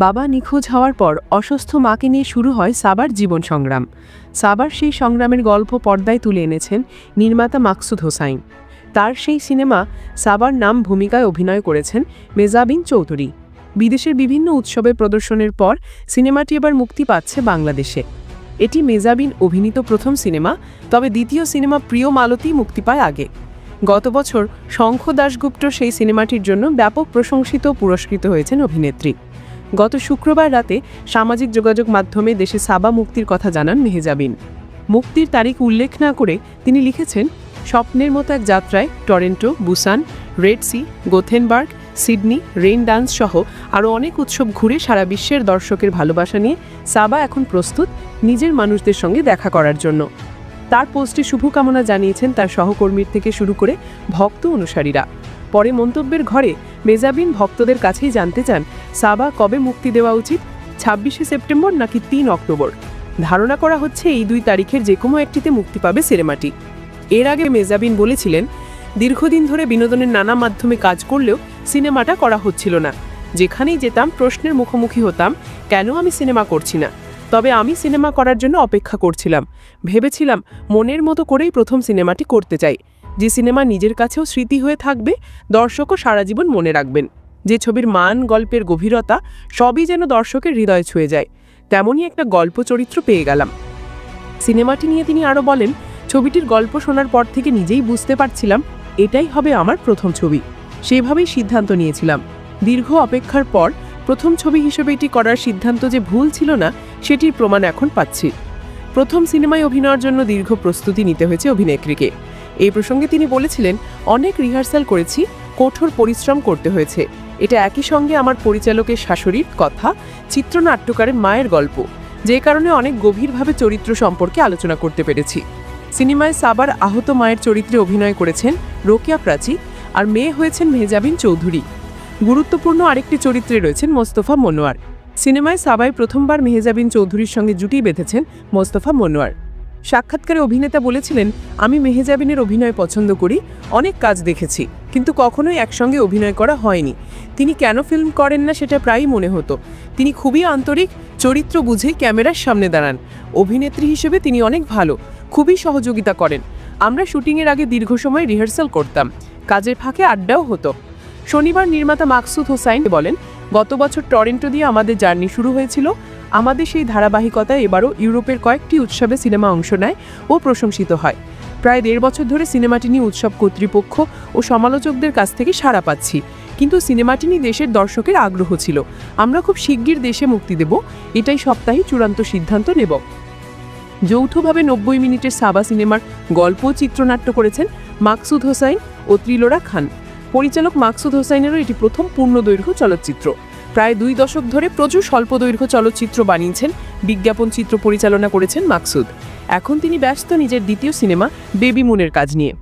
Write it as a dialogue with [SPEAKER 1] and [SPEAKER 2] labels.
[SPEAKER 1] বাবা নিখোঁজ হওয়ার পর অসুস্থ মাকে নিয়ে শুরু হয় সাবার জীবন সংগ্রাম। সাবার সেই সংগ্রামের গল্প পর্দায় তুলে এনেছেন নির্মাতা মাকসুদ হোসাইন। তার সেই সিনেমা সাবার নাম ভূমিকায় অভিনয় করেছেন মেজাবিন চৌধুরী। বিদেশের বিভিন্ন উৎসবে প্রদর্শনের পর সিনেমাটি এবার মুক্তি পাচ্ছে বাংলাদেশে। এটি মেজাবিন অভিনীত প্রথম সিনেমা, তবে দ্বিতীয় সিনেমা প্রিয় মালতী মুক্তি পায় আগে। গত বছর শঙ্খ দাশগুপ্ত সেই সিনেমাটির জন্য ব্যাপক প্রশংসিত ও পুরস্কৃত হয়েছেন অভিনেত্রী। গত শুক্রবার রাতে সামাজিক যোগাযোগ মাধ্যমে দেশে সাবা মুক্তির কথা জানান মেহজাবিন। মুক্তির তারিখ উল্লেখ না করে তিনি লিখেছেন, স্বপ্নের মতো এক যাত্রায় Toronto, Busan, Red Sea, Gothenburg, Sydney, rain dance সহ আরও অনেক উৎসব ঘুরে সারা বিশ্বের দর্শকের ভালোবাসা নিয়ে সাবা এখন প্রস্তুত নিজের মানুষদের সঙ্গে দেখা করার জন্য। তার পোস্টে শুভকামনা জানিয়েছেন তার সহকর্মীর থেকে শুরু করে ভক্ত অনুসারীরা। পরে মন্তব্যের ঘরে মেজাবিন ভক্তদের কাছেই জানতে চান সাবা কবে মুক্তি দেওয়া উচিত, 26শে সেপ্টেম্বর নাকি 3 অক্টোবর। ধারণা করা হচ্ছে এই 2 তারিখের যে কোনো একটিতে মুক্তি পাবে সিনেমাটি। এর আগে মেজাবিন বলেছিলেন, দীর্ঘদিন ধরে বিনোদনের নানা মাধ্যমে কাজ করলেও সিনেমাটা করা হচ্ছিল না। যেখানেই যেতাম প্রশ্নের মুখোমুখি হতাম, কেন আমি সিনেমা করছি না। তবে আমি সিনেমা করার জন্য অপেক্ষা করছিলাম, ভেবেছিলাম মনের মতো করেই প্রথম সিনেমাটি করতে চাই, যে সিনেমা নিজের কাছেও স্মৃতি হয়ে থাকবে, দর্শকও সারা জীবন মনে রাখবেন, যে ছবির মান, গল্পের গভীরতা সবই যেন দর্শকের হৃদয়ে ছুঁয়ে যায়। তেমনই একটা গল্প চরিত্র পেয়ে গেলাম। সিনেমাটি নিয়ে তিনি আরও বলেন, ছবিটির গল্প শোনার পর থেকে নিজেই বুঝতে পারছিলাম এটাই হবে আমার প্রথম ছবি। সেভাবেই সিদ্ধান্ত নিয়েছিলাম। দীর্ঘ অপেক্ষার পর প্রথম ছবি হিসেবে এটি করার সিদ্ধান্ত যে ভুল ছিল না, সেটির প্রমাণ এখন পাচ্ছি। প্রথম সিনেমায় অভিনয়ের জন্য দীর্ঘ প্রস্তুতি নিতে হয়েছে অভিনেত্রীকে। এই প্রসঙ্গে তিনি বলেছিলেন, অনেক রিহার্সাল করেছি, কঠোর পরিশ্রম করতে হয়েছে। এটা একই সঙ্গে আমার পরিচালকের শাশুড়ির কথা, চিত্রনাট্যকারের মায়ের গল্প, যে কারণে অনেক গভীরভাবে চরিত্র সম্পর্কে আলোচনা করতে পেরেছি। সিনেমায় সাবার আহত মায়ের চরিত্রে অভিনয় করেছেন রোকেয়া প্রাচী, আর মেয়ে হয়েছেন মেহজাবিন চৌধুরী। গুরুত্বপূর্ণ আরেকটি চরিত্রে রয়েছেন মোস্তফা মনোয়ার। সিনেমায় সাবাই প্রথমবার মেহজাবিন চৌধুরীর সঙ্গে জুটি বেঁধেছেন মোস্তফা মনোয়ার। সাক্ষাৎকারে অভিনেতা বলেছিলেন, আমি মেহজাবিনের অভিনয় পছন্দ করি, অনেক কাজ দেখেছি, কিন্তু কখনোই একসঙ্গে অভিনয় করা হয়নি। তিনি কেন ফিল্ম করেন না সেটা প্রায়ই মনে হতো। তিনি খুবই আন্তরিক, চরিত্র বুঝে ক্যামেরার সামনে দাঁড়ান। অভিনেত্রী হিসেবে তিনি অনেক ভালো, খুবই সহযোগিতা করেন। আমরা শুটিংয়ের আগে দীর্ঘ সময় রিহার্সাল করতাম, কাজের ফাঁকে আড্ডাও হতো। শনিবার নির্মাতা মাকসুদ হোসাইন বলেন, গত বছর টরেন্টো দিয়ে আমাদের জার্নি শুরু হয়েছিল। আমাদের সেই ধারাবাহিকতায় এবারও ইউরোপের কয়েকটি উৎসবে সিনেমা অংশ নেয় ও প্রশংসিত হয়। প্রায় 1.5 বছর ধরে সিনেমাটি নিয়ে উৎসব কর্তৃপক্ষ ও সমালোচকদের কাছ থেকে সাড়া পাচ্ছি, কিন্তু সিনেমাটি নিয়ে দেশের দর্শকের আগ্রহ ছিল। আমরা খুব শিগগির দেশে মুক্তি দেব, এটাই সপ্তাহে চূড়ান্ত সিদ্ধান্ত নেব। যৌথভাবে 90 মিনিটের সাবা সিনেমার গল্প চিত্রনাট্য করেছেন মাকসুদ হোসাইন ও ত্রিলোরা খান। পরিচালক মাকসুদ হোসাইনেরও এটি প্রথম পূর্ণদৈর্ঘ্য চলচ্চিত্র। প্রায় 2 দশক ধরে প্রচুর স্বল্পদৈর্ঘ্য চলচ্চিত্র বানিয়েছেন, বিজ্ঞাপন চিত্র পরিচালনা করেছেন মাকসুদ। এখন তিনি ব্যস্ত নিজের দ্বিতীয় সিনেমা বেবি মুনের কাজ নিয়ে।